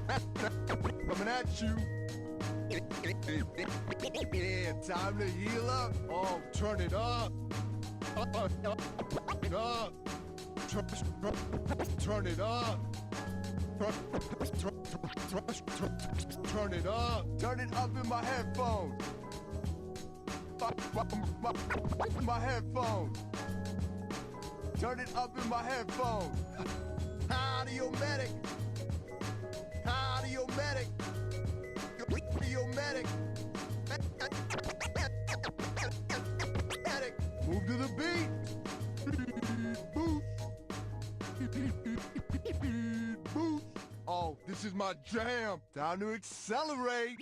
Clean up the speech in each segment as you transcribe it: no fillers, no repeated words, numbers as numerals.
Coming at you. Yeah, time to heal up. Oh, turn it up. Up. Turn it up. Turn it up. Turn it up in my headphones. My headphones. Turn it up in my headphones. Audio medic. Audio medic. Audio medic. Move to the beat. Boost. Oh, this is my jam. Time to accelerate.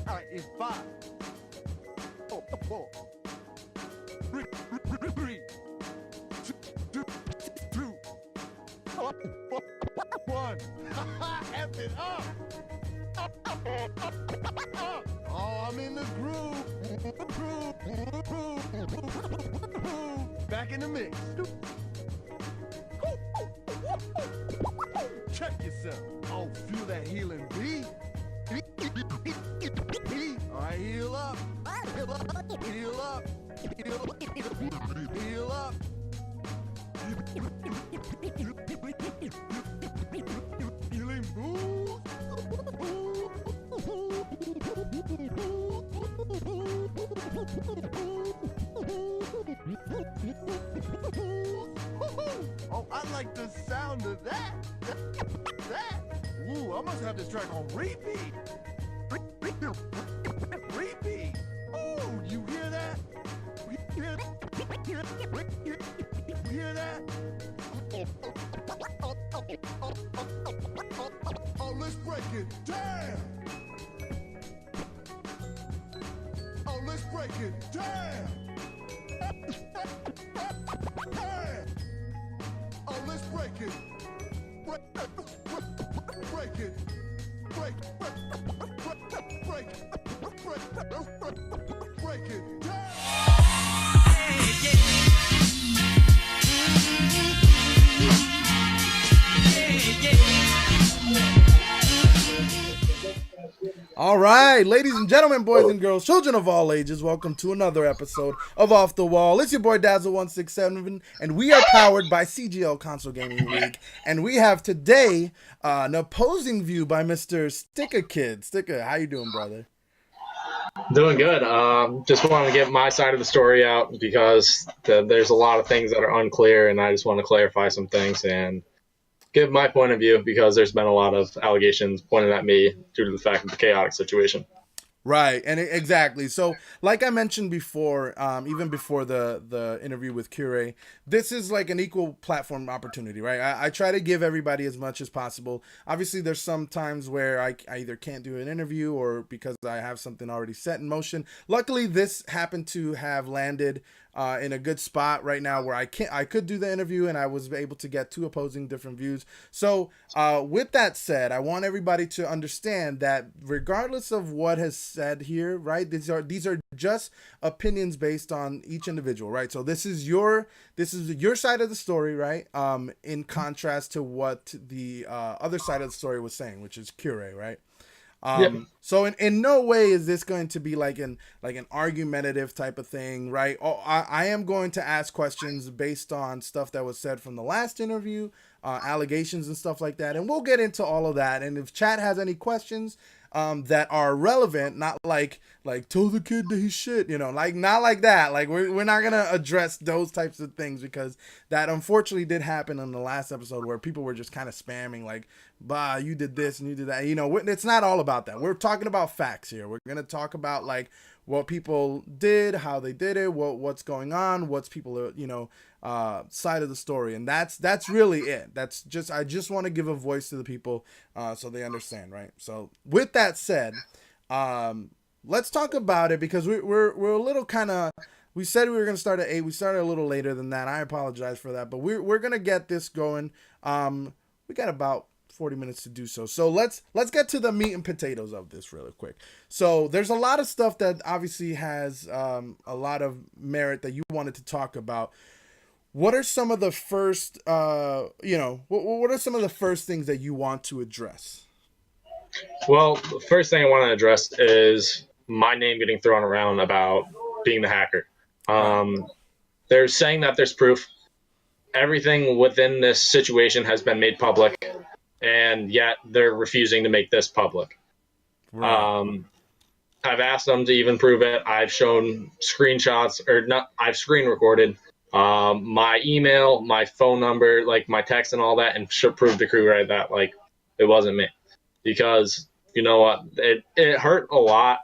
Alright, it's 5, 4, 3, 2, 1. F it up. Oh, I'm in the groove. Back in the mix. Check yourself. Oh, feel that healing beat. All right, heal up. Heal up. Heal up. Heal up. Healing boost. Oh, I like the sound of that. Ooh, I must have this track on repeat. Repeat. Ooh, you hear that? You hear that? Oh, let's break it. Damn. Oh, let's break it. Damn. Damn. Oh, let's break it. Break it. Break it. All right, ladies and gentlemen, boys and girls, children of all ages, welcome to another episode of Off the Wall. It's your boy Dazzle167, and we are powered by CGL Console Gaming League. And we have today an opposing view by Mr. Stickakid. Sticka, how you doing, brother? Doing good. Just wanted to get my side of the story out because there's a lot of things that are unclear, and I just want to clarify some things and give my point of view because there's been a lot of allegations pointed at me due to the fact of the chaotic situation. Right, and exactly. So, like I mentioned before, even before the interview with Cure, this is like an equal platform opportunity, right? I try to give everybody as much as possible. Obviously, there's some times where I either can't do an interview or because I have something already set in motion. Luckily, this happened to have landed in a good spot right now where I could do the interview and I was able to get two opposing different views. So with that said, I want everybody to understand that regardless of what has said here, right, these are just opinions based on each individual, right? So this is your side of the story, right? In contrast to what the other side of the story was saying, which is Cure, right? So in no way is this going to be like an argumentative type of thing, right? I am going to ask questions based on stuff that was said from the last interview, allegations and stuff like that, and we'll get into all of that. And if chat has any questions that are relevant, not like tell the kid that he's shit, like not like that. Like we're not gonna address those types of things because that unfortunately did happen in the last episode where people were just kind of spamming like, bah, you did this and you did that. It's not all about that. We're talking about facts here. We're gonna talk about like what people did, how they did it, what's going on, what's people side of the story, and that's really it. I just want to give a voice to the people so they understand, right? So with that said, let's talk about it because we're a little kind of. We said we were going to start at 8. We started a little later than that. I apologize for that, but we're going to get this going. We got about 40 minutes to do so. So let's get to the meat and potatoes of this really quick. So there's a lot of stuff that obviously has a lot of merit that you wanted to talk about. What are some of the first, what are some of the first things that you want to address? Well, the first thing I want to address is my name getting thrown around about being the hacker. They're saying that there's proof. Everything within this situation has been made public, and yet they're refusing to make this public. Right. I've asked them to even prove it. I've shown screenshots, or not. I've screen recorded my email, my phone number, like my text and all that, and should prove to crew right that like it wasn't me. Because you know what, it hurt a lot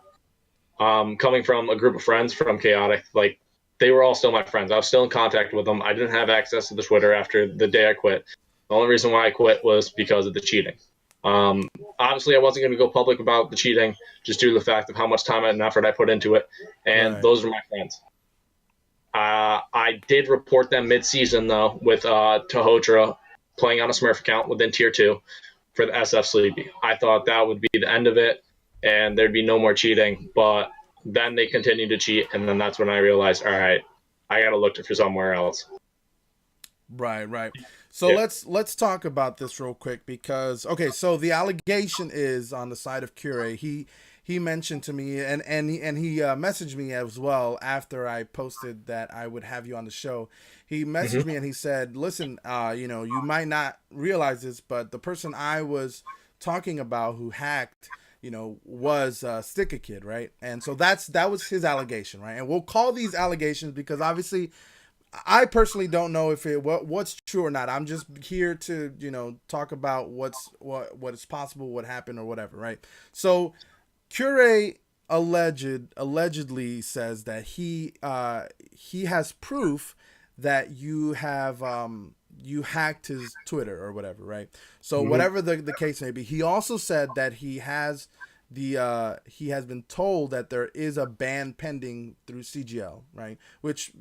coming from a group of friends from Chaotic. Like they were all still my friends. I was still in contact with them. I didn't have access to the Twitter after the day I quit. The only reason why I quit was because of the cheating. Obviously, I wasn't going to go public about the cheating just due to the fact of how much time and effort I put into it. And right. Those are my friends. I did report them mid-season, though, with Tahotra playing on a Smurf account within Tier 2 for the SF Sleepy. I thought that would be the end of it, and there'd be no more cheating. But then they continued to cheat, and then that's when I realized, all right, I got to look for somewhere else. Right. So yeah. let's talk about this real quick because so the allegation is on the side of Cure. He mentioned to me and he messaged me as well after I posted that I would have you on the show. He messaged me and he said, "Listen, you might not realize this, but the person I was talking about who hacked, was Stickakid, right?" And so that was his allegation, right? And we'll call these allegations because obviously I personally don't know if what's true or not. I'm just here to, talk about what is possible, what happened or whatever, right? So Cure allegedly says that he has proof that you have you hacked his Twitter or whatever, right? So whatever the case may be, he also said that he has been told that there is a ban pending through CGL, right? Which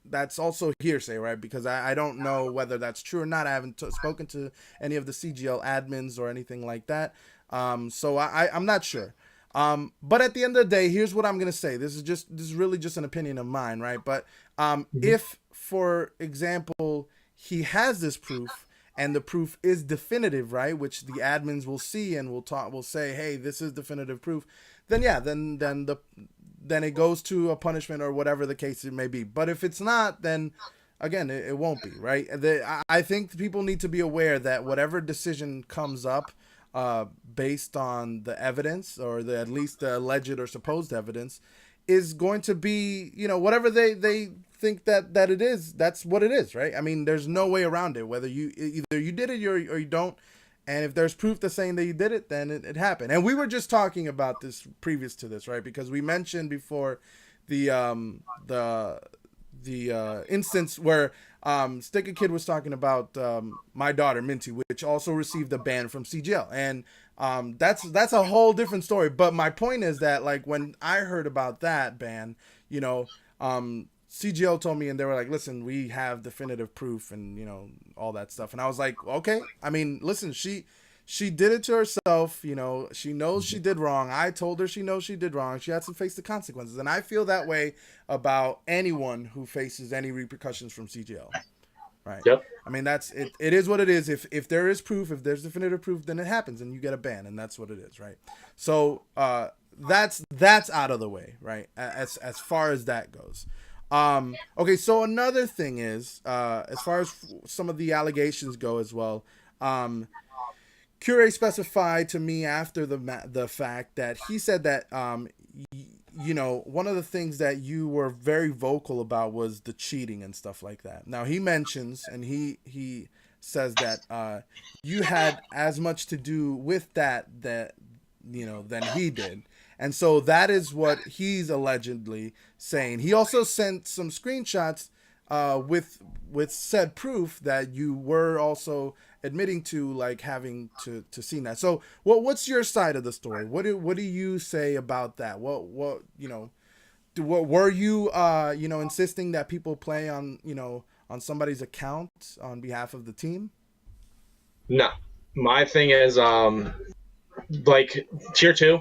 that's also hearsay, right? Because I don't know whether that's true or not. I haven't spoken to any of the CGL admins or anything like that. So I'm not sure. But at the end of the day, here's what I'm going to say. This is really just an opinion of mine, right? But if, for example, he has this proof and the proof is definitive, right? Which the admins will see and will say, hey, this is definitive proof. Then yeah, then it goes to a punishment or whatever the case it may be. But if it's not, then again, it won't be, right? I think people need to be aware that whatever decision comes up based on the evidence or at least the alleged or supposed evidence is going to be, whatever they think that it is, that's what it is, right? I mean, there's no way around it, whether either you did it or you don't. And if there's proof that's saying that you did it, then it happened. And we were just talking about this previous to this, right? Because we mentioned before the instance where Stickakid was talking about my daughter Minty, which also received a ban from CGL, and that's a whole different story. But my point is that like when I heard about that ban, CGL told me and they were like, listen, we have definitive proof and all that stuff, and I was like, okay, I mean, listen, she did it to herself, she knows she did wrong. I told her she knows she did wrong. She has to face the consequences. And I feel that way about anyone who faces any repercussions from CGL. Right. Yep. I mean, that's it. It is what it is. If there is proof, if there's definitive proof, then it happens and you get a ban, and that's what it is. Right. So that's out of the way. Right. As far as that goes. Okay. So another thing is, as far as some of the allegations go as well, Cure specified to me after the fact that he said that one of the things that you were very vocal about was the cheating and stuff like that. Now he mentions and he says that you had as much to do with that than he did. And so that is what he's allegedly saying. He also sent some screenshots with said proof that you were also admitting to like having to see that. So what's your side of the story? What do you say about that? What were you insisting that people play on on somebody's account on behalf of the team? No, My thing is, like tier two.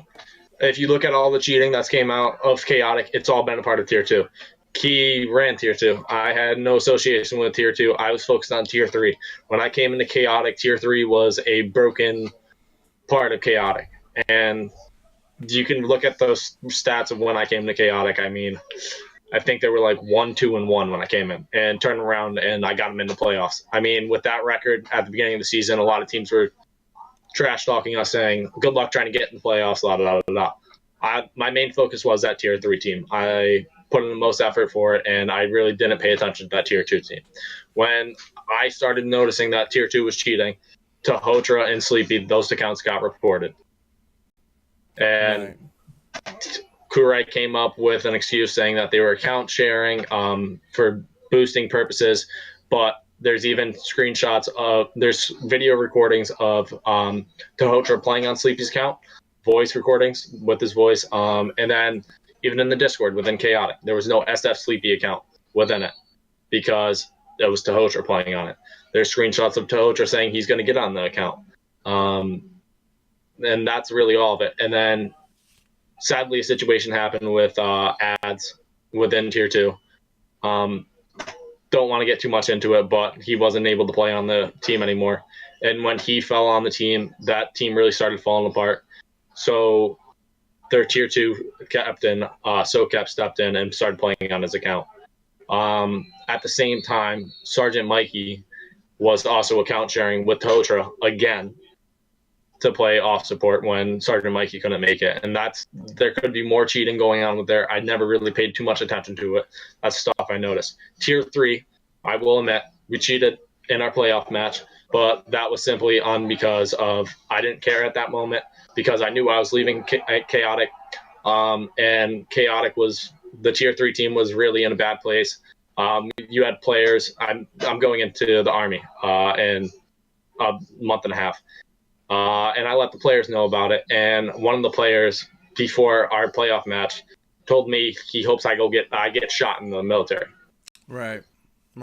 If you look at all the cheating that's came out of Chaotic, it's all been a part of tier two. Key ran tier two. I had no association with tier two. I was focused on tier three. When I came into Chaotic, tier three was a broken part of Chaotic. And you can look at those stats of when I came to Chaotic. I mean, I think they were like 1-2-1 when I came in and turned around and I got them into playoffs. I mean, with that record at the beginning of the season, a lot of teams were trash talking us, saying, "Good luck trying to get in the playoffs." La da da da. My main focus was that tier three team. I put in the most effort for it, and I really didn't pay attention to that tier two team. When I started noticing that tier two was cheating, to Hotra and Sleepy, those accounts got reported. And Kurai came up with an excuse saying that they were account sharing for boosting purposes, but there's even screenshots of there's video recordings of Tahotra playing on Sleepy's account, voice recordings with his voice, and then even in the Discord within Chaotic, there was no SF Sleepy account within it because it was Tahotra playing on it. There's screenshots of Tahotra saying he's going to get on the account, and that's really all of it. And then sadly, a situation happened with ads within tier two. Don't want to get too much into it, but he wasn't able to play on the team anymore. And when he fell on the team, that team really started falling apart. So their tier two captain, SoCap, stepped in and started playing on his account. At the same time, Sergeant Mikey was also account sharing with Totra again to play off support when Sergeant Mikey couldn't make it. And there could be more cheating going on with there. I never really paid too much attention to it. That's stuff I noticed. Tier three, I will admit, we cheated in our playoff match, but that was simply because of I didn't care at that moment because I knew I was leaving Chaotic. And Chaotic was the tier three team was really in a bad place. You had players. I'm going into the Army in a month and a half. And I let the players know about it. And one of the players, before our playoff match, told me he hopes I get shot in the military. Right.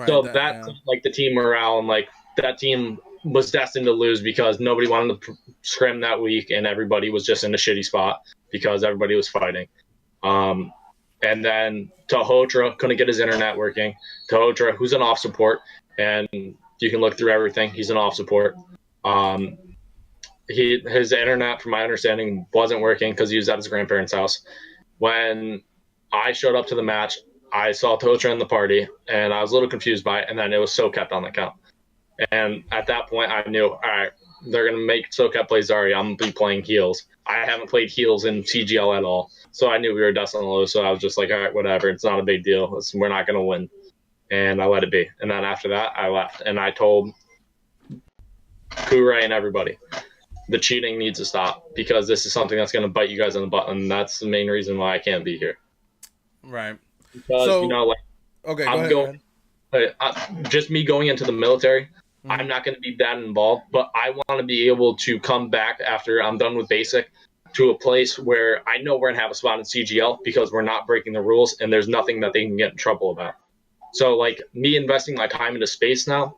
So that's like the team morale, and like that team was destined to lose because nobody wanted to scrim that week, and everybody was just in a shitty spot because everybody was fighting. And then Tahotra couldn't get his internet working. Tahotra, who's an off support, and you can look through everything. He's an off support. His internet, from my understanding, wasn't working because he was at his grandparents' house. When I showed up to the match, I saw Totra in the party, and I was a little confused by it, and then it was SoCap on the count. And at that point, I knew, all right, they're going to make SoCap play Zarya. I'm going to be playing heals. I haven't played heals in CGL at all, so I knew we were destined to lose, so I was just like, all right, whatever. It's not a big deal. We're not going to win. And I let it be. And then after that, I left, and I told Kurai and everybody, the cheating needs to stop because this is something that's going to bite you guys in the butt, and that's the main reason why I can't be here. Right. Because, okay, go ahead. Just me going into the military, I'm not going to be that involved, but I want to be able to come back after I'm done with basic to a place where I know we're going to have a spot in CGL because we're not breaking the rules and there's nothing that they can get in trouble about. So, like, me investing my time into Space now,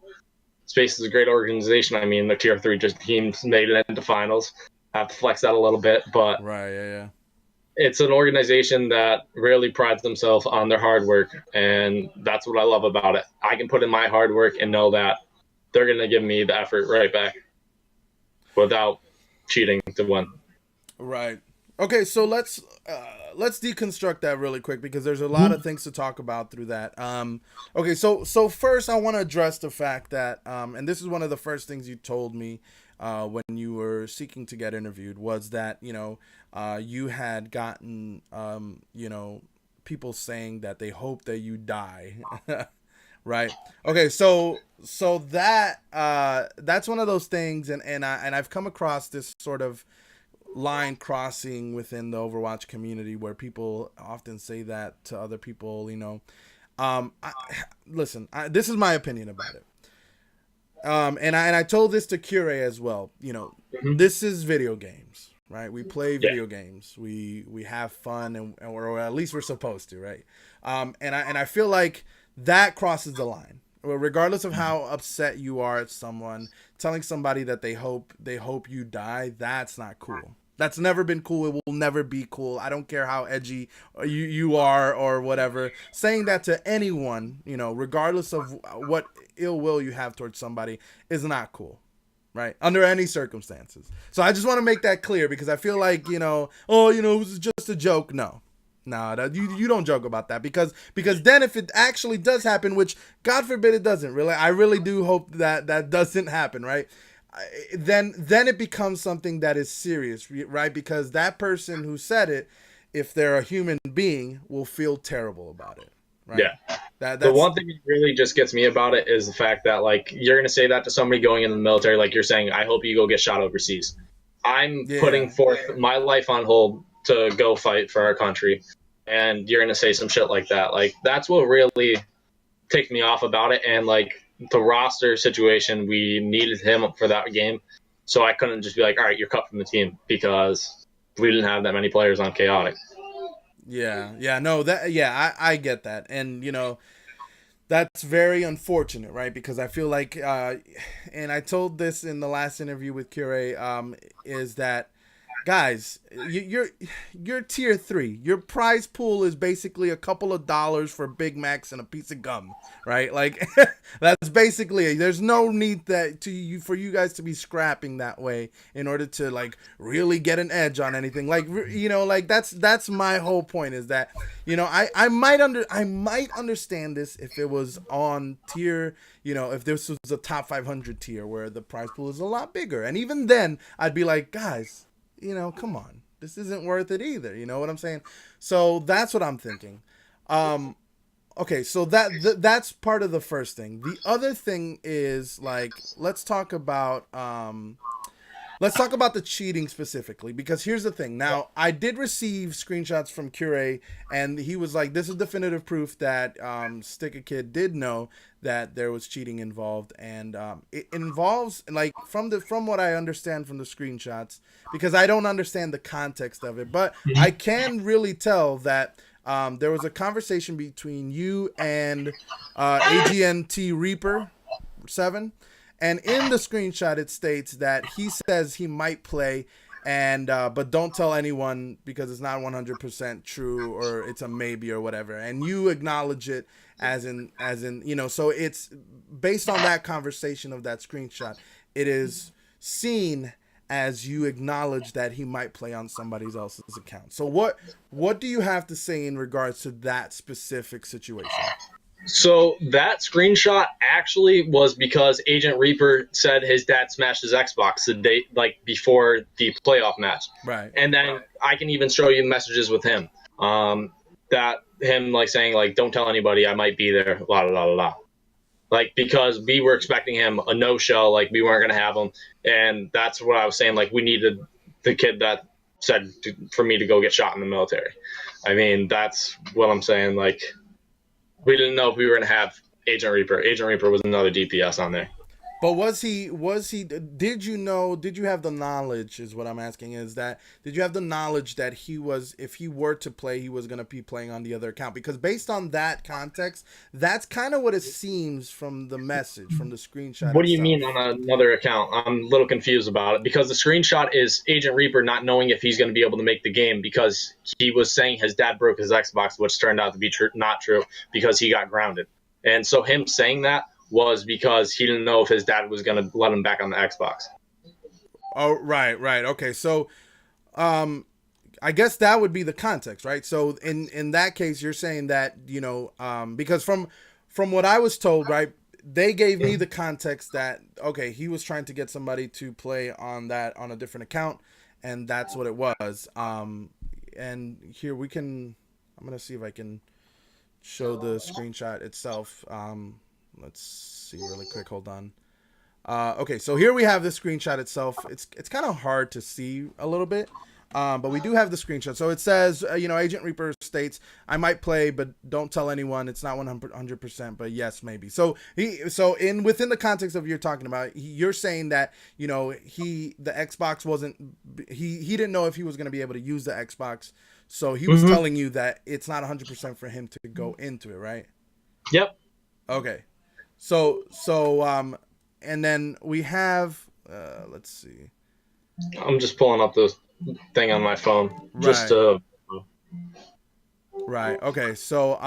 Space is a great organization. I mean, the tier 3 teams made it into finals. I have to flex that a little bit, but it's an organization that really prides themselves on their hard work, and that's what I love about it. I can put in my hard work and know that they're going to give me the effort right back without cheating to win. Right. Okay, so let's deconstruct that really quick because there's a lot of things to talk about through that. Okay, so first I want to address the fact that, and this is one of the first things you told me when you were seeking to get interviewed, was that, you had gotten, people saying that they hope that you die. Right. Okay. So that, that's one of those things. And I've come across this sort of line crossing within the Overwatch community where people often say that to other people, listen, this is my opinion about it. And I told this to Cure as well. This is video games, right? We play video games. We have fun, or at least we're supposed to, right? And I feel like that crosses the line. regardless of how upset you are at someone, telling somebody that they hope you die, that's not cool. That's never been cool. It will never be cool. I don't care how edgy you are or whatever. Saying that to anyone, you know, regardless of what ill will you have towards somebody, is not cool. Right? Under any circumstances. So I just want to make that clear, because I feel like, you know, oh, you know, it was just a joke. No. No, you don't joke about that, because then if it actually does happen, which God forbid it doesn't, really, I really do hope that doesn't happen, right? Then it becomes something that is serious, right? Because that person who said it, if they're a human being, will feel terrible about it, right? Yeah. That's the one thing that really just gets me about it is the fact that, like, you're going to say that to somebody going into the military, like you're saying, I hope you go get shot overseas. I'm putting forth my life on hold to go fight for our country, and you're going to say some shit like that. Like, that's what really ticked me off about it. And, like, the roster situation, we needed him for that game, so I couldn't just be like, all right, you're cut from the team, because we didn't have that many players on Chaotic. I get that. And, you know, that's very unfortunate, right? Because I feel like, and I told this in the last interview with Cure, is that, guys, you're tier 3. Your prize pool is basically a couple of dollars for Big Macs and a piece of gum, right? Like, that's basically it. There's no need for you guys to be scrapping that way in order to, like, really get an edge on anything. Like, you know, like, that's my whole point, is that, you know, I might understand this if it was on tier, you know, if this was a top 500 tier where the prize pool is a lot bigger, and even then I'd be like, guys, you know, come on, this isn't worth it either. You know what I'm saying? So that's what I'm thinking. Okay, so that's part of the first thing. The other thing is, like, let's talk about the cheating specifically, because here's the thing. Now, I did receive screenshots from Cure, and he was like, this is definitive proof that Stickakid did know that there was cheating involved, and it involves, like, from what I understand from the screenshots, because I don't understand the context of it, but I can really tell that there was a conversation between you and AGNT Reaper 7. And in the screenshot, it states that he says he might play, and but don't tell anyone because it's not 100% true, or it's a maybe or whatever. And you acknowledge it as in, you know, so it's based on that conversation of that screenshot. It is seen as you acknowledge that he might play on somebody else's account. So what do you have to say in regards to that specific situation? So that screenshot actually was because Agent Reaper said his dad smashed his Xbox the day, like, before the playoff match. Right. And then I can even show you messages with him. That him, like, saying, like, don't tell anybody, I might be there, la la la la. Like, because we were expecting him a no-show, like, we weren't going to have him. And that's what I was saying, like, we needed the kid that said for me to go get shot in the military. I mean, that's what I'm saying, like, we didn't know if we were going to have Agent Reaper. Agent Reaper was another DPS on there. But did you have the knowledge, is what I'm asking, is that, did you have the knowledge that he was, if he were to play, he was going to be playing on the other account? Because based on that context, that's kind of what it seems from the message, from the screenshot. What do you mean on another account? I'm a little confused about it, because the screenshot is Agent Reaper not knowing if he's going to be able to make the game, because he was saying his dad broke his Xbox, which turned out to be not true, because he got grounded. And so him saying that was because he didn't know if his dad was going to let him back on the Xbox. Oh, right. Okay. So, I guess that would be the context, right? So in that case, you're saying that, you know, because from what I was told, right, they gave me the context that, okay, he was trying to get somebody to play on a different account, and that's what it was. And here I'm going to see if I can show the screenshot itself. Let's see really quick. Hold on. Okay, so here we have the screenshot itself. It's kind of hard to see a little bit, but we do have the screenshot. So it says, you know, Agent Reaper states, I might play, but don't tell anyone. It's not 100%, but yes, maybe. So within the context of you're talking about, you're saying that, you know, the Xbox wasn't, he didn't know if he was going to be able to use the Xbox. So he was telling you that it's not 100% for him to go into it, right? Yep. Okay. And then we have, let's see. I'm just pulling up the thing on my phone just Right. to. Right. Okay. So,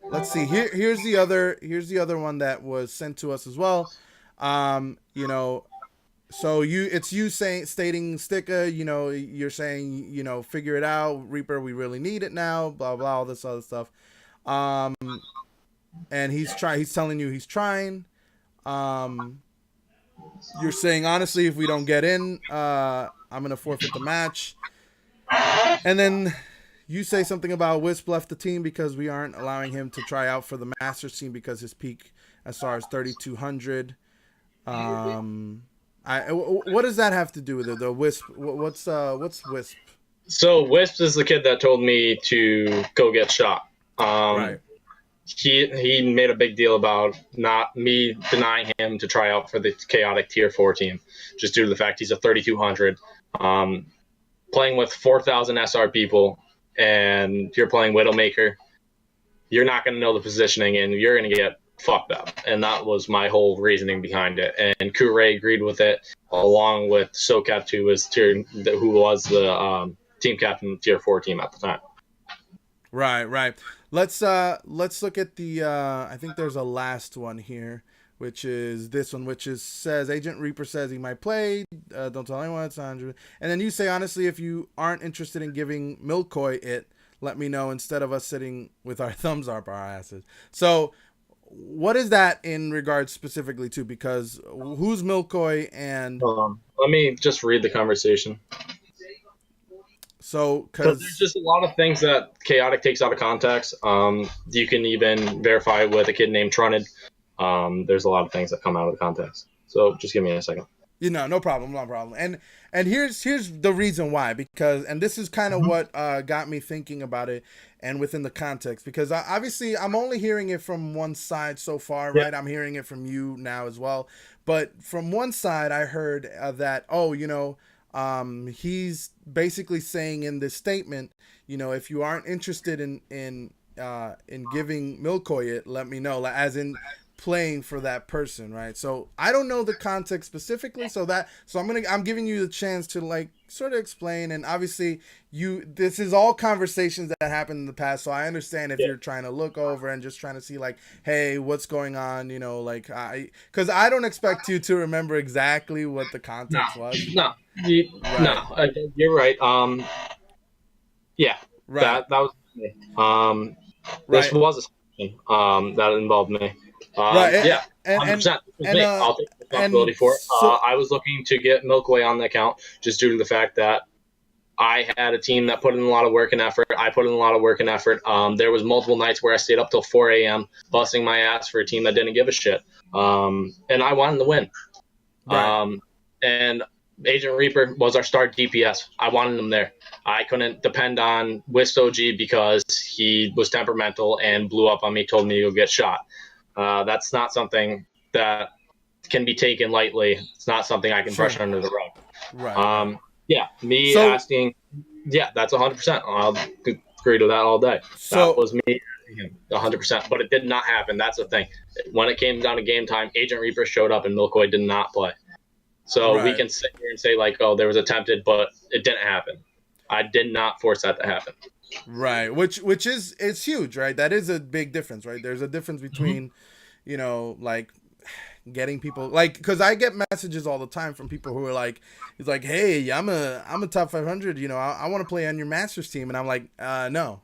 let's see. Here's the other one that was sent to us as well. You know, so it's you stating Sticka, you're saying, figure it out, Reaper, we really need it now, blah blah, all this other stuff. Um, and he's telling you he's trying. Um, you're saying honestly, if we don't get in, I'm gonna forfeit the match. And then you say something about Wisp left the team because we aren't allowing him to try out for the Masters team because his peak SR is 3,200. What does that have to do with it? The Wisp? What's Wisp? So Wisp is the kid that told me to go get shot. Right. He made a big deal about not me denying him to try out for the chaotic tier 4 team, just due to the fact he's a 3,200. Playing with 4,000 SR people, and you're playing Widowmaker, you're not going to know the positioning, and you're going to get fucked up. And that was my whole reasoning behind it. And Kure agreed with it, along with SoCat, who was the team captain of the tier 4 team at the time. Right. Let's look at the I think there's a last one here, which is this one, which says Agent Reaper says he might play. Don't tell anyone. It's 100. And then you say, honestly, if you aren't interested in giving Milkoi it, let me know instead of us sitting with our thumbs up our asses. So, what is that in regards specifically to? Because who's Milkoi and let me just read the conversation. So, because there's just a lot of things that Chaotic takes out of context. You can even verify with a kid named Trunted. There's a lot of things that come out of the context. So just give me a second. No problem. And here's the reason why, because, and this is kind of what got me thinking about it and within the context, because obviously I'm only hearing it from one side so far, right? I'm hearing it from you now as well. But from one side, I heard that, he's basically saying in this statement, if you aren't interested in giving Milkoi it, let me know, as in playing for that person, right? So I don't know the context specifically, so I'm giving you the chance to sort of explain. And obviously this is all conversations that happened in the past, so I understand if you're trying to look over and just trying to see hey, what's going on, because I don't expect you to remember exactly what the context was. No, you're right. That was me. This was a situation that involved me. Right. 100%. I'll take responsibility for it. I was looking to get Milkway on the account just due to the fact that I had a team that put in a lot of work and effort. I put in a lot of work and effort. There was multiple nights where I stayed up till 4 a.m. busting my ass for a team that didn't give a shit. And I wanted to win. Right. And Agent Reaper was our star DPS. I wanted him there. I couldn't depend on Wisp OG because he was temperamental and blew up on me, told me to go get shot. That's not something that can be taken lightly. It's not something I can brush under the rug. Right. Asking, that's 100%. I'll agree to that all day. That was me asking him 100%, but it did not happen. That's the thing. When it came down to game time, Agent Reaper showed up and Milkoi did not play. So we can sit here and say there was attempted, but it didn't happen. I did not force that to happen. Right, which is, it's huge, right? That is a big difference, right? There's a difference between, getting people, because I get messages all the time from people who are it's hey, I'm a top 500, I want to play on your Masters team, and I'm like, no,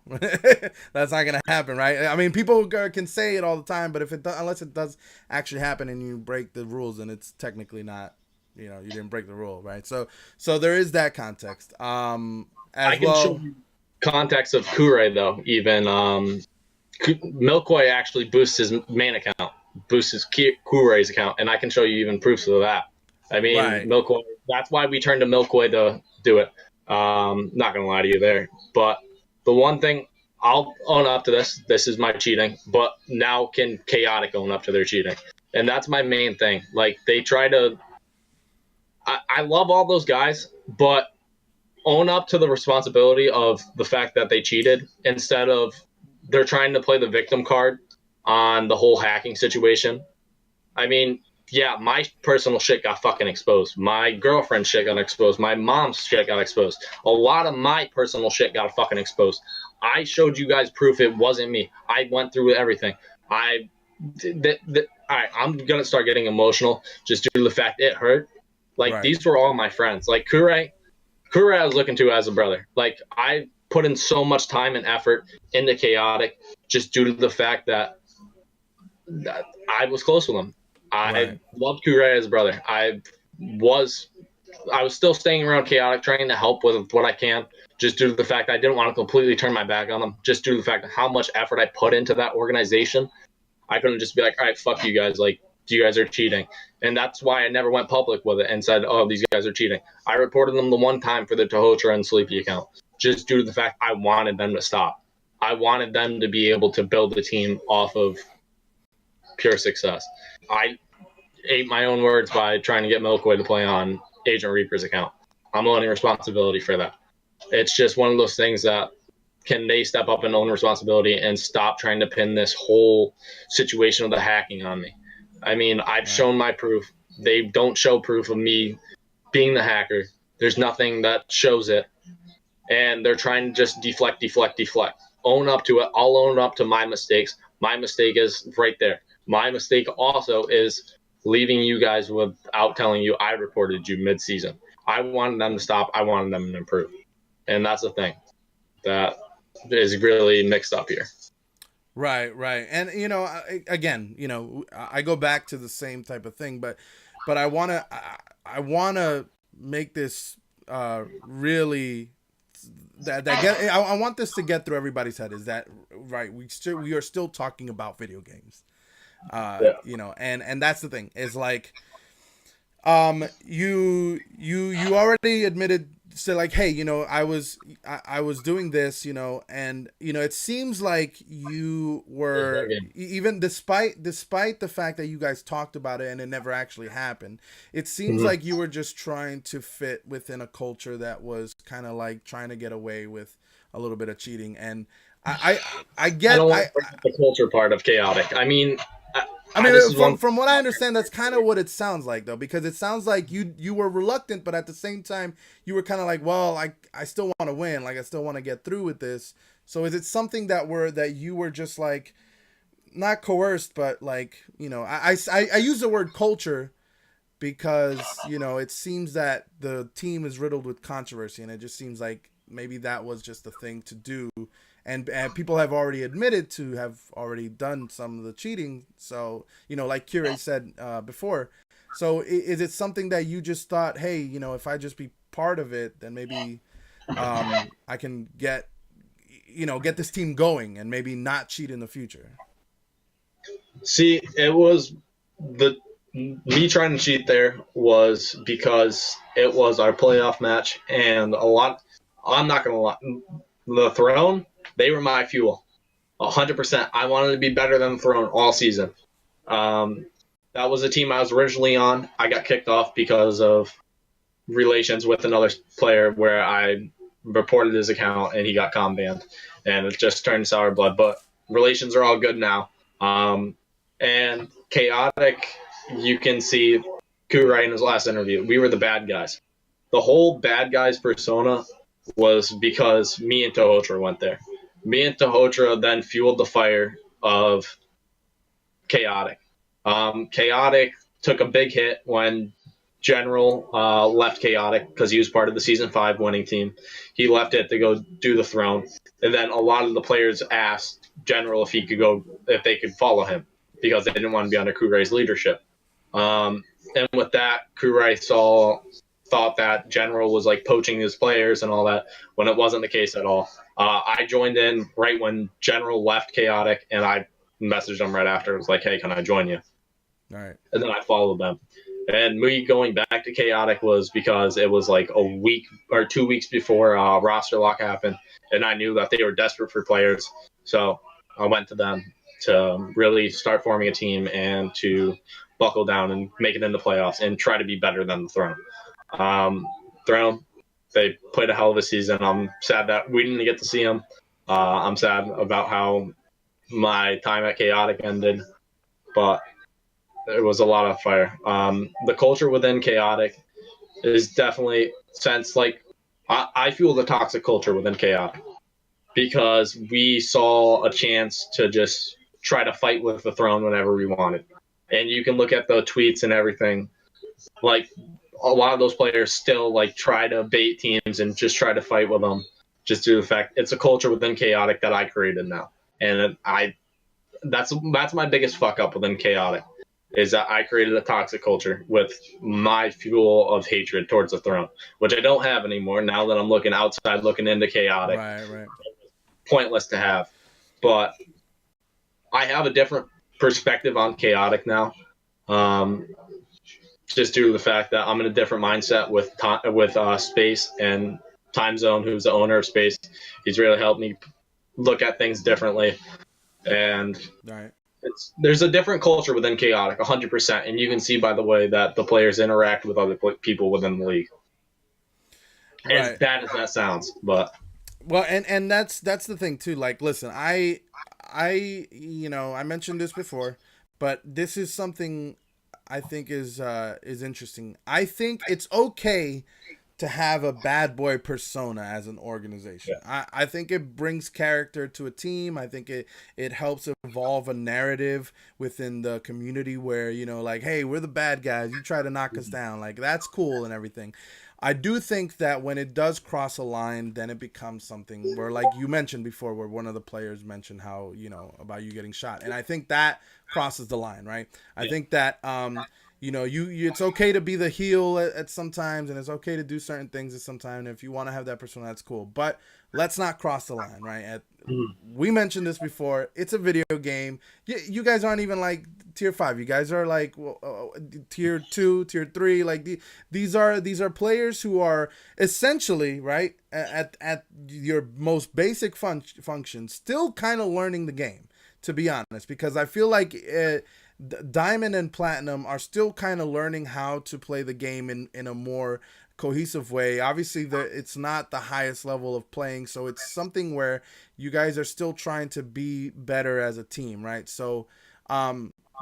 that's not gonna happen, right? I mean, people can say it all the time, but unless it does actually happen and you break the rules, then it's technically not, you didn't break the rule, right? So there is that context. I can show you context of Kure though. Even Milkoi actually boosts his main account, boosts his Kure's account, and I can show you even proofs of that. I mean, Milkoi. That's why we turned to Milkoi to do it. Not gonna lie to you there, but the one thing I'll own up to this is my cheating. But now can Chaotic own up to their cheating? And that's my main thing. They try to. I love all those guys, but own up to the responsibility of the fact that they cheated instead of they're trying to play the victim card on the whole hacking situation. I mean, yeah, my personal shit got fucking exposed. My girlfriend's shit got exposed. My mom's shit got exposed. A lot of my personal shit got fucking exposed. I showed you guys proof it wasn't me. I went through everything. All right, I'm gonna start getting emotional just due to the fact it hurt. Like, Right. these were all my friends. Like Kure I was looking to as a brother. Like, I put in so much time and effort into Chaotic just due to the fact that I was close with him. I Right. loved Kure as a brother. Was I was still staying around Chaotic, trying to help with what I can, just due to the fact I didn't want to completely turn my back on them, just due to the fact of how much effort I put into that organization. I couldn't just be like, all right, fuck you guys, like, you guys are cheating. And that's why I never went public with it and said, oh, these guys are cheating. I reported them the one time for the Tahotra and Sleepy account, just due to the fact I wanted them to stop. I wanted them to be able to build the team off of pure success. I ate my own words by trying to get Milkway to play on Agent Reaper's account. I'm owning responsibility for that. It's just one of those things that, can they step up and own responsibility and stop trying to pin this whole situation of the hacking on me? I mean, I've shown my proof. They don't show proof of me being the hacker. There's nothing that shows it. And they're trying to just deflect. Own up to it. I'll own up to my mistakes. My mistake is right there. My mistake also is leaving you guys without telling you I reported you mid-season. I wanted them to stop. I wanted them to improve. And that's the thing that is really mixed up here. Right. And again, I go back to the same type of thing, but I want to make this really that get I want this to get through everybody's head. Is that right? We are still talking about video games. And that's the thing. Is like you already admitted, so like, hey, I was doing this, and it seems like you were, even despite the fact that you guys talked about it and it never actually happened, it seems like you were just trying to fit within a culture that was kind of like trying to get away with a little bit of cheating. And I get, I don't want to bring up the culture part of Chaotic. I mean, from what I understand, that's kind of what it sounds like, though, because it sounds like you were reluctant, but at the same time, you were kind of like, well, I still want to win, like I still want to get through with this. So is it something that you were just like, not coerced, but like, I use the word culture because it seems that the team is riddled with controversy, and it just seems like maybe that was just the thing to do. And people have already admitted to have already done some of the cheating. So, like Kure said before. So is it something that you just thought, hey, if I just be part of it, then maybe I can get this team going and maybe not cheat in the future? See, it was me trying to cheat there was because it was our playoff match, and I'm not going to lie, the Throne, they were my fuel, 100%. I wanted to be better than Throne all season. That was a team I was originally on. I got kicked off because of relations with another player where I reported his account and he got com banned, and it just turned sour blood. But relations are all good now. And Chaotic, you can see Kure in his last interview. We were the bad guys. The whole bad guys persona was because me and Tahotra went there. Me and Tahotra then fueled the fire of Chaotic. Chaotic took a big hit when General left Chaotic because he was part of the Season 5 winning team. He left it to go do the Throne. And then a lot of the players asked General if they could follow him because they didn't want to be under Kurei's leadership. And with that, Kurei thought that General was like poaching his players and all that, when it wasn't the case at all. I joined in right when General left Chaotic, and I messaged him right after. It was like, hey, can I join you? All right. And then I followed them. And me going back to Chaotic was because it was like a week or 2 weeks before roster lock happened, and I knew that they were desperate for players. So I went to them to really start forming a team and to buckle down and make it in the playoffs and try to be better than the Throne. Throne, they played a hell of a season. I'm sad that we didn't get to see them. I'm sad about how my time at Chaotic ended, but it was a lot of fire. The culture within Chaotic is definitely since like I feel the toxic culture within Chaotic because we saw a chance to just try to fight with the throne whenever we wanted. And you can look at the tweets and everything. Like a lot of those players still like try to bait teams and just try to fight with them, just due to the fact it's a culture within Chaotic that I created now, and that's my biggest fuck up within Chaotic is that I created a toxic culture with my fuel of hatred towards the throne, which I don't have anymore now that I'm looking outside, looking into Chaotic. Right. Pointless to have, but I have a different perspective on Chaotic now. Just due to the fact that I'm in a different mindset with Space and Time Zone, who's the owner of Space. He's really helped me look at things differently, and Right. there's a different culture within Chaotic, 100%, and you can see by the way that the players interact with other people within the league. Right. As bad as that sounds, but well, and that's the thing too. Like, listen, I I mentioned this before, but this is something I think is interesting. I think it's okay to have a bad boy persona as an organization. Yeah. I think it brings character to a team. I think it helps evolve a narrative within the community where, like, hey, we're the bad guys. You try to knock us down. Like, that's cool and everything. I do think that when it does cross a line, then it becomes something where, like you mentioned before, where one of the players mentioned how, about you getting shot. And I think that crosses the line, right? I think that, you it's okay to be the heel at sometimes, and it's okay to do certain things at some time. And if you want to have that persona, that's cool. But let's not cross the line, right? We mentioned this before. It's a video game. You guys aren't even like tier 5. You guys are like tier 2, tier 3. Like these are players who are essentially, right, at your most basic function, still kind of learning the game, to be honest, because I feel like Diamond and Platinum are still kind of learning how to play the game in a more cohesive way. Obviously, it's not the highest level of playing, so it's something where you guys are still trying to be better as a team, right? So,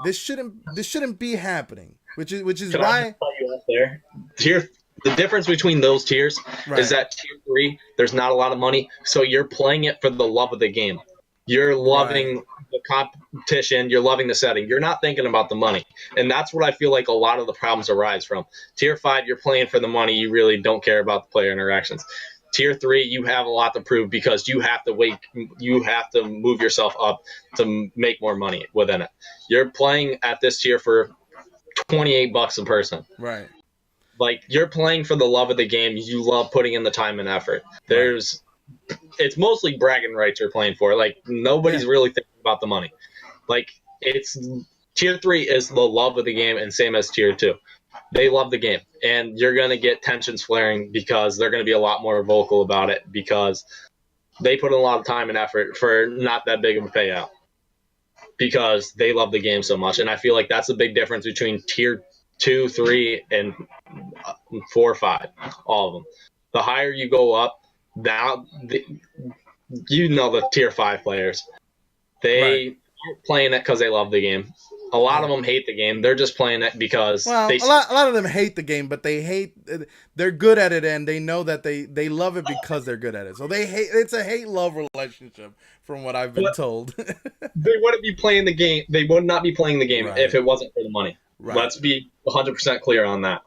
this shouldn't be happening, which is can why I just tell you out there? The difference between those tiers Right. is that tier 3, there's not a lot of money, so you're playing it for the love of the game. You're loving the competition. You're loving the setting. You're not thinking about the money. And that's what I feel like a lot of the problems arise from. Tier 5, you're playing for the money. You really don't care about the player interactions. Tier 3, you have a lot to prove because you have to wait. You have to move yourself up to make more money within it. You're playing at this tier for $28 a person. right. Like, you're playing for the love of the game. You love putting in the time and effort. It's mostly bragging rights you're playing for. Like, nobody's really thinking about the money. Like, it's tier 3 is the love of the game, and same as tier 2. They love the game, and you're gonna get tensions flaring because they're gonna be a lot more vocal about it because they put in a lot of time and effort for not that big of a payout because they love the game so much. And I feel like that's the big difference between tier 2, 3, and 4, 5. All of them. The higher you go up, now the tier 5 players, they aren't playing it because they love the game. A lot of them hate the game. They're just playing it because a lot of them hate the game, but they're good at it, and they know that they love it because they're good at it. So it's a hate-love relationship from what I've been told. They wouldn't be playing the game. They would not be playing the game if it wasn't for the money. Right. Let's be 100% clear on that.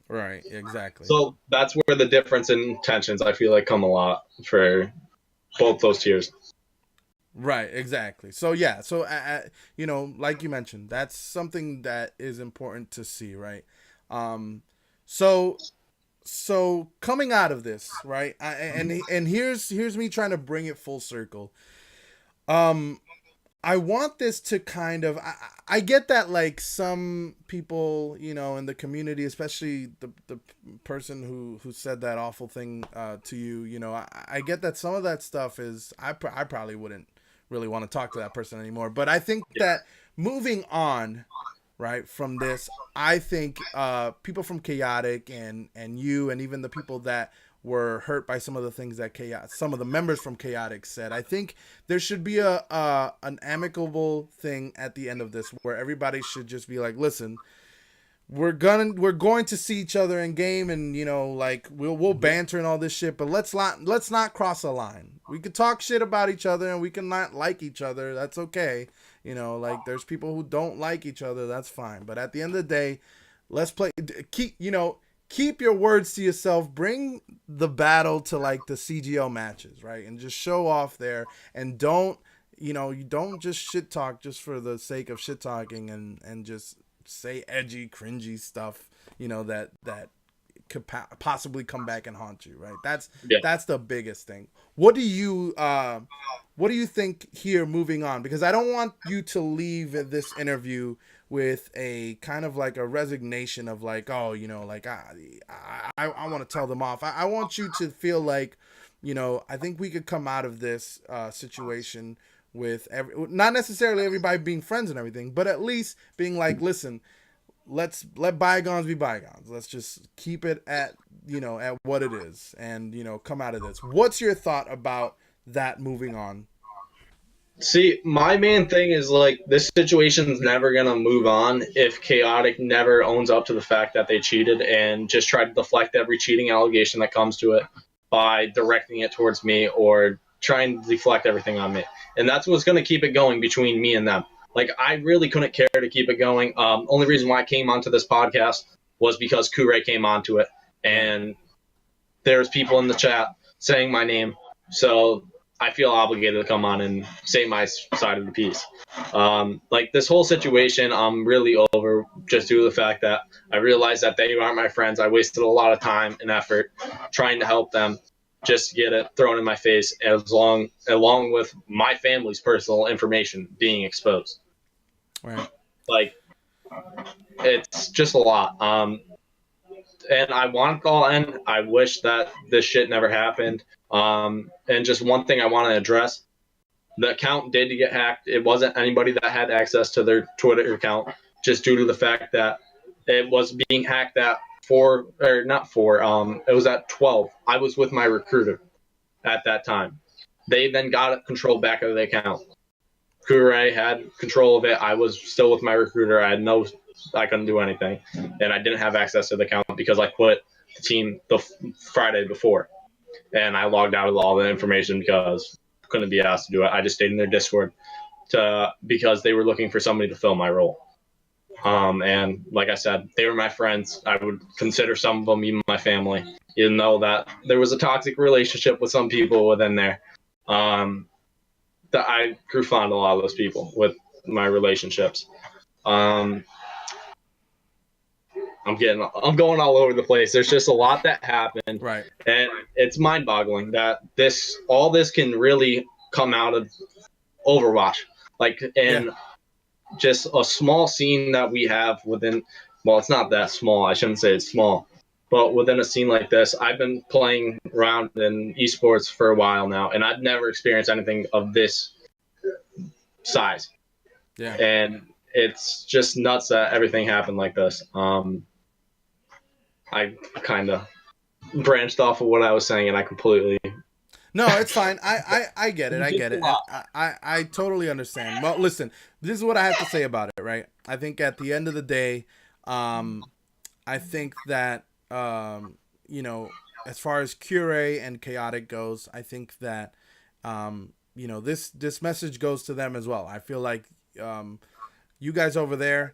Right, exactly. So that's where the difference in tensions, I feel like, come a lot for both those tiers. Right, exactly. So yeah, like you mentioned, that's something that is important to see, right? So coming out of this, right? And here's me trying to bring it full circle. I want this to kind of, I get that, like, some people, in the community, especially the person who said that awful thing to you, I get that some of that stuff is, I probably wouldn't really want to talk to that person anymore. But I think that moving on, right, from this, I think people from Chaotic and you and even the people that were hurt by some of the things that some of the members from Chaotic said. I think there should be an amicable thing at the end of this where everybody should just be like, listen, we're going to see each other in game, and like we'll banter and all this shit, but let's not cross a line. We could talk shit about each other and we can not like each other. That's okay. Like there's people who don't like each other. That's fine. But at the end of the day, let's play. Keep your words to yourself. Bring the battle to like the CGL matches, right? And just show off there, and don't you don't just shit talk just for the sake of shit talking and just say edgy, cringy stuff, that could possibly come back and haunt you, right? That's the biggest thing. What do you think here moving on? Because I don't want you to leave this interview with a kind of like a resignation of like, oh, like I want to tell them off. I want you to feel like, I think we could come out of this situation with not necessarily everybody being friends and everything, but at least being like, listen, let's let bygones be bygones. Let's just keep it at what it is, and come out of this. What's your thought about that moving on? See, my main thing is like this situation's never gonna move on if Chaotic never owns up to the fact that they cheated and just try to deflect every cheating allegation that comes to it by directing it towards me or trying to deflect everything on me. And that's what's gonna keep it going between me and them. Like, I really couldn't care to keep it going. Only reason why I came onto this podcast was because Kure came onto it, and there's people in the chat saying my name, so I feel obligated to come on and say my side of the piece. Like, this whole situation, I'm really over just due to the fact that I realized that they aren't my friends. I wasted a lot of time and effort trying to help them just to get it thrown in my face, along with my family's personal information being exposed. Right. Like, it's just a lot. And I want to call in. I wish that this shit never happened. And just one thing I want to address: the account did get hacked. It wasn't anybody that had access to their Twitter account, just due to the fact that it was being hacked at it was at 12. I was with my recruiter at that time. They then got control back of the account. Kure had control of it. I was still with my recruiter. I couldn't do anything, and I didn't have access to the account because I quit the team the Friday before, and I logged out of all the information because I couldn't be asked to do it. I just stayed in their Discord because they were looking for somebody to fill my role. And like I said, they were my friends. I would consider some of them even my family, even though that there was a toxic relationship with some people within there. That I grew fond of a lot of those people with my relationships. I'm going all over the place. There's just a lot that happened, right? And it's mind-boggling that all this can really come out of Overwatch, just a small scene that we have within. Well, it's not that small. I shouldn't say it's small, but within a scene like this, I've been playing around in esports for a while now, and I've never experienced anything of this size. Yeah, and it's just nuts that everything happened like this. I kind of branched off of what I was saying, and I completely. No, it's fine. I get it. I get it. I totally understand. Well, listen, this is what I have to say about it, right? I think at the end of the day, I think that, as far as Kure and Chaotic goes, I think that, this message goes to them as well. I feel like, you guys over there,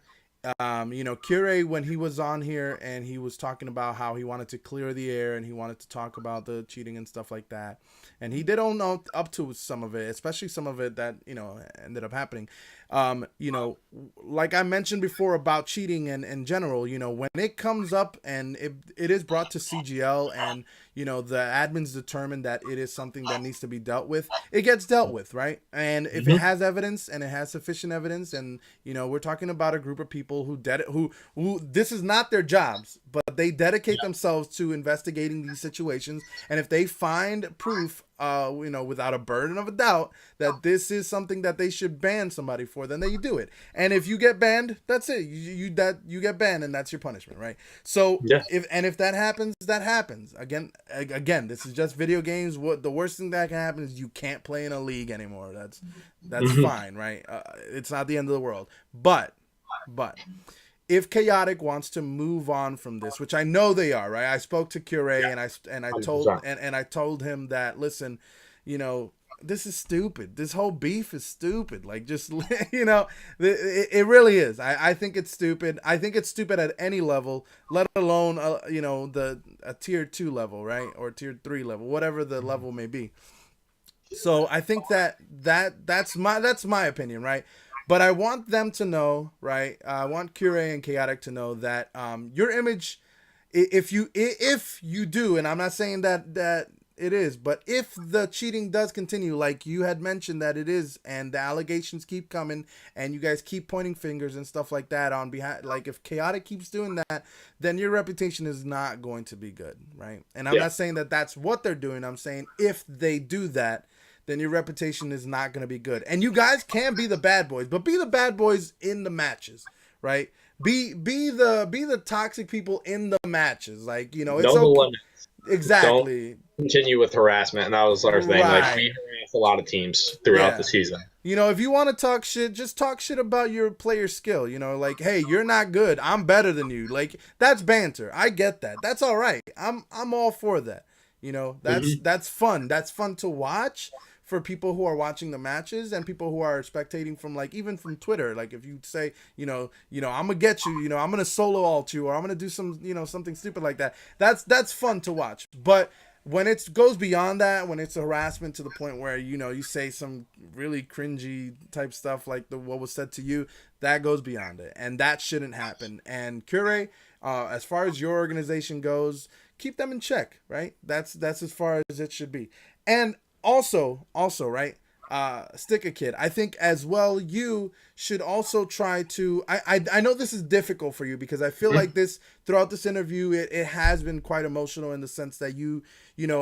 Kure, when he was on here and he was talking about how he wanted to clear the air and he wanted to talk about the cheating and stuff like that, and he did own up to some of it, especially some of it that ended up happening. Like I mentioned before about cheating and in general, when it comes up and it is brought to CGL and the admins determine that it is something that needs to be dealt with, it gets dealt with, right? And if it has evidence and it has sufficient evidence, and we're talking about a group of people who this is not their jobs, but they dedicate themselves to investigating these situations, and if they find proof without a burden of a doubt that this is something that they should ban somebody for, then you do it. And if you get banned, that's it. You get banned, and that's your punishment, right? So Yeah. if that happens, that happens. Again, this is just video games. What the worst thing that can happen is you can't play in a league anymore. That's fine, right? It's not the end of the world. But if Chaotic wants to move on from this, which I know they are, right? I spoke to Cure and I told him that, listen, this is stupid. This whole beef is stupid. Like, just it really is. I think it's stupid. I think it's stupid at any level, let alone a tier 2 level, right? Or tier 3 level, whatever the level may be. So I think that's my opinion, right? But I want them to know, right? I want Cure and Chaotic to know that your image, if you do, and I'm not saying that it is, but if the cheating does continue, like you had mentioned that it is, and the allegations keep coming, and you guys keep pointing fingers and stuff like that on behalf, like if Chaotic keeps doing that, then your reputation is not going to be good, right? And I'm not saying that that's what they're doing. I'm saying if they do that, then your reputation is not going to be good. And you guys can be the bad boys, but be the bad boys in the matches, right? Be the toxic people in the matches. Like, it's know the limits. Exactly. Don't continue with harassment, and that was our thing. Right. Like, we harass a lot of teams throughout the season. If you want to talk shit, just talk shit about your player skill. Like, hey, you're not good. I'm better than you. Like, that's banter. I get that. That's all right. I'm all for that. That's fun. That's fun to watch for people who are watching the matches and people who are spectating from, like, even from Twitter. Like, if you say, I'm gonna get you, I'm gonna solo ult you, or I'm gonna do some, something stupid like that. That's fun to watch. But when it goes beyond that, when it's harassment to the point where, you say some really cringy type stuff like what was said to you, that goes beyond it. And that shouldn't happen. And Cure, as far as your organization goes, keep them in check, right? That's as far as it should be. And also, right, Stickakid, I think as well you should also try to, I know this is difficult for you because I feel like this, throughout this interview, it has been quite emotional in the sense that a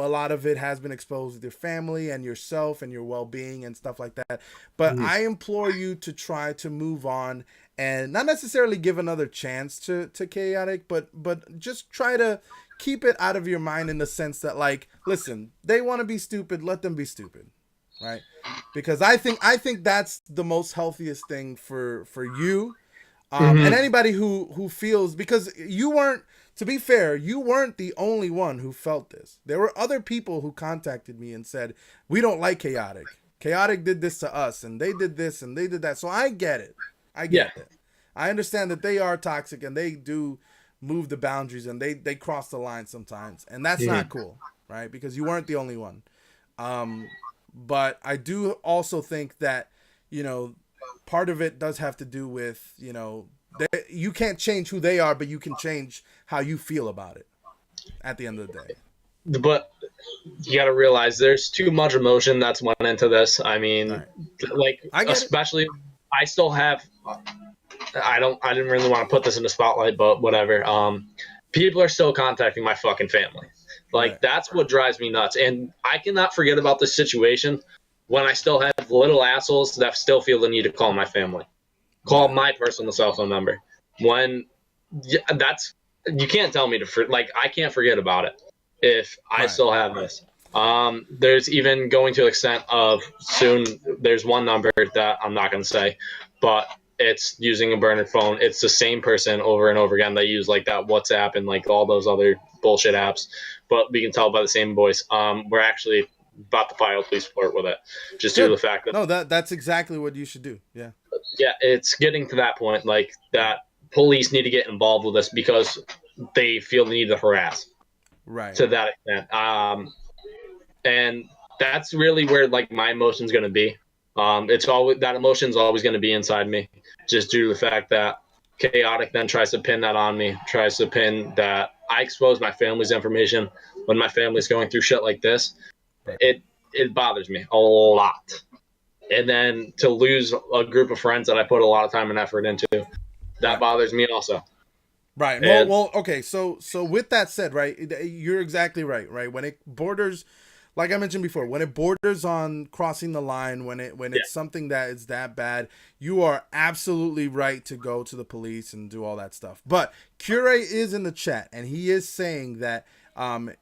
lot of it has been exposed with your family and yourself and your well-being and stuff like that. But I implore you to try to move on and not necessarily give another chance to Chaotic, but just try to keep it out of your mind in the sense that, like, listen, they want to be stupid, let them be stupid, right? Because I think that's the most healthiest thing for you, and anybody who feels, because you weren't, to be fair, you weren't the only one who felt this. There were other people who contacted me and said, we don't like Chaotic. Chaotic did this to us, and they did this, and they did that. So I get it. I get it. I understand that they are toxic, and they do move the boundaries, and they cross the line sometimes, and that's not cool, right? Because you weren't the only one. But I do also think that, part of it does have to do with, you can't change who they are, but you can change how you feel about it at the end of the day. But you got to realize there's too much emotion that's went into this. I mean, especially, I still have, I didn't really want to put this in the spotlight, but whatever. People are still contacting my fucking family. Like, that's what drives me nuts. And I cannot forget about this situation when I still have little assholes that still feel the need to call my family. Call my personal cell phone number. When you can't tell me to, I can't forget about it if I still have this. There's even going to the extent of soon, there's one number that I'm not going to say, but it's using a burner phone. It's the same person over and over again. They use like that WhatsApp and like all those other bullshit apps, but we can tell by the same voice. We're actually about to file a police report with it, just due to the fact that that's exactly what you should do. Yeah, it's getting to that point, like that police need to get involved with this because they feel the need to harass, right? To that extent, and that's really where like my emotion's going to be. It's always, that emotion's always going to be inside me, just due to the fact that Chaotic then tries to pin that on me, tries to pin that I expose my family's information when my family's going through shit like this. It bothers me a lot. And then to lose a group of friends that I put a lot of time and effort into, that bothers me also. Right. Well, okay. So with that said, right, you're exactly right. Right. When it borders, like I mentioned before, when it borders on crossing the line, when it's something that is that bad, you are absolutely right to go to the police and do all that stuff. But Cure is in the chat, and he is saying that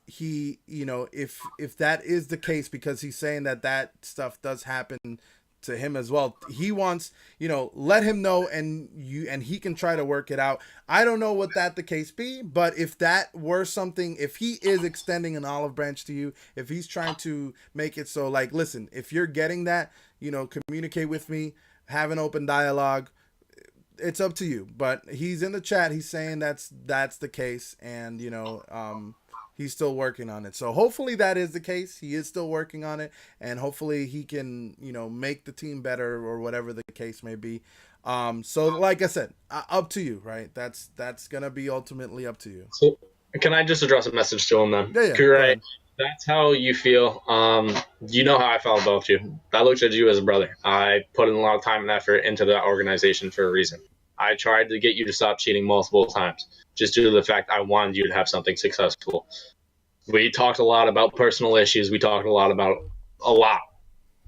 he, you know, if that is the case, because he's saying that stuff does happen to him as well, he wants, you know, let him know, and he can try to work it out. I don't know what that the case be, but if that were something, if he is extending an olive branch to you, if he's trying to make it so, like, listen, if you're getting that, you know, communicate with me, have an open dialogue, it's up to you. But he's in the chat, he's saying that's the case, and you know, he's still working on it. So hopefully that is the case. He is still working on it, and hopefully he can, you know, make the team better, or whatever the case may be. So like I said, up to you, right? That's gonna be ultimately up to you. So can I just address a message to him then? Yeah. Correct. That's how you feel. You know how I felt about you. I looked at you as a brother. I put in a lot of time and effort into that organization for a reason. I tried to get you to stop cheating multiple times, just due to the fact I wanted you to have something successful. We talked a lot about personal issues. We talked a lot about a lot.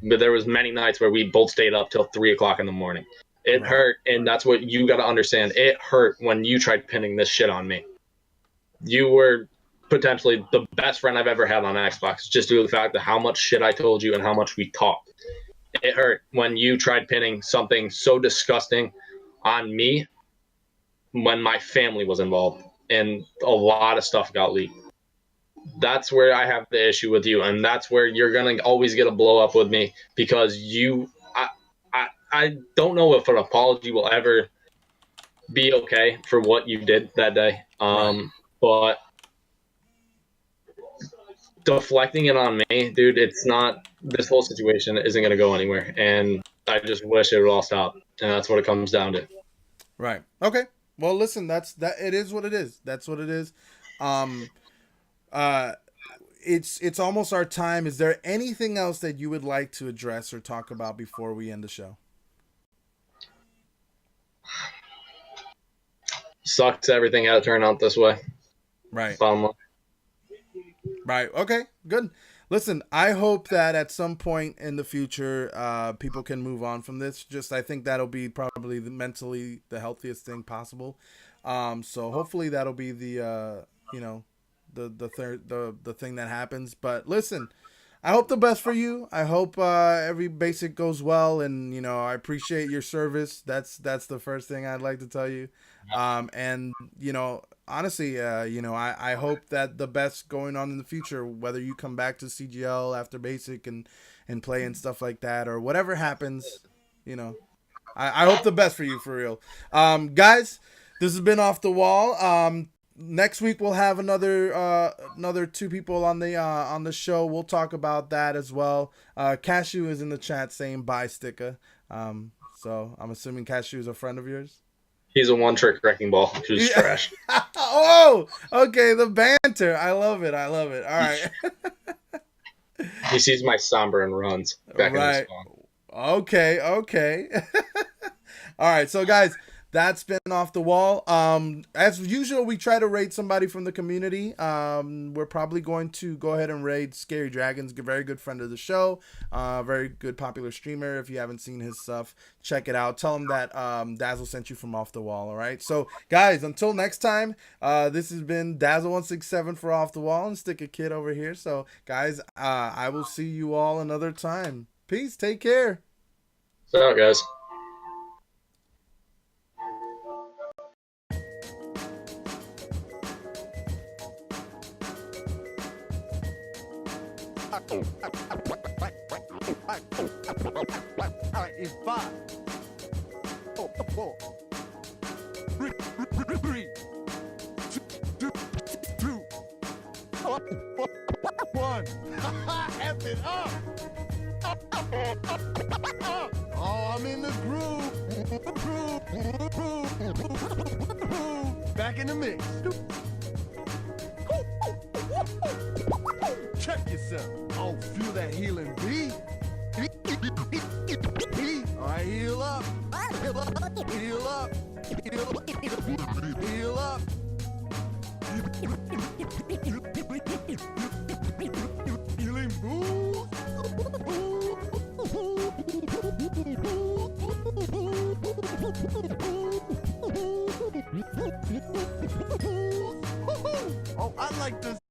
But there was many nights where we both stayed up till 3 o'clock in the morning. It hurt, and that's what you got to understand. It hurt when you tried pinning this shit on me. You were potentially the best friend I've ever had on Xbox, just due to the fact of how much shit I told you and how much we talked. It hurt when you tried pinning something so disgusting on me when my family was involved, and a lot of stuff got leaked. That's where I have the issue with you, and that's where you're gonna always get a blow up with me, because I don't know if an apology will ever be okay for what you did that day. But deflecting it on me, dude, it's not, this whole situation isn't gonna go anywhere, and I just wish it would all stop, and that's what it comes down to. Right. Okay. Well, listen, that it is what it is. That's what it is. It's almost our time. Is there anything else that you would like to address or talk about before we end the show? Sucks everything had to turn out this way. Right. Bottom line. Right. Okay. Good. Listen, I hope that at some point in the future, people can move on from this. I think that'll be probably mentally the healthiest thing possible. So hopefully that'll be the thing that happens. But listen, I hope the best for you. I hope every basic goes well, and you know, I appreciate your service. That's the first thing I'd like to tell you. And you know, honestly, I hope that the best going on in the future, whether you come back to CGL after basic and play and stuff like that, or whatever happens, you know, I hope the best for you, for real. Guys, this has been Off the Wall. Next week we'll have another two people on the show. We'll talk about that as well. Cashew is in the chat saying bye, Sticka. So I'm assuming Cashew is a friend of yours. He's a one-trick wrecking ball. Who's trash. Oh, okay. The banter. I love it. All right. He sees my somber and runs back in his spawn. Okay. All right. So, guys, that's been Off the Wall. As usual, we try to raid somebody from the community. We're probably going to go ahead and raid Scary Dragons, a very good friend of the show, very good popular streamer. If you haven't seen his stuff, check it out. Tell him that Dazzle sent you from Off the Wall. All right. So, guys, until next time, this has been Dazzle167 for Off the Wall and Stickakid over here. So, guys, I will see you all another time. Peace. Take care. What's up, guys? All right, it's 5, 4, 3, 2, 1. F it up. Oh, I'm in the groove. Back in the mix. Check yourself. Oh, feel that healing beat. All right, heal up. Heal up. Heal up. Healing boom. Oh, I like this.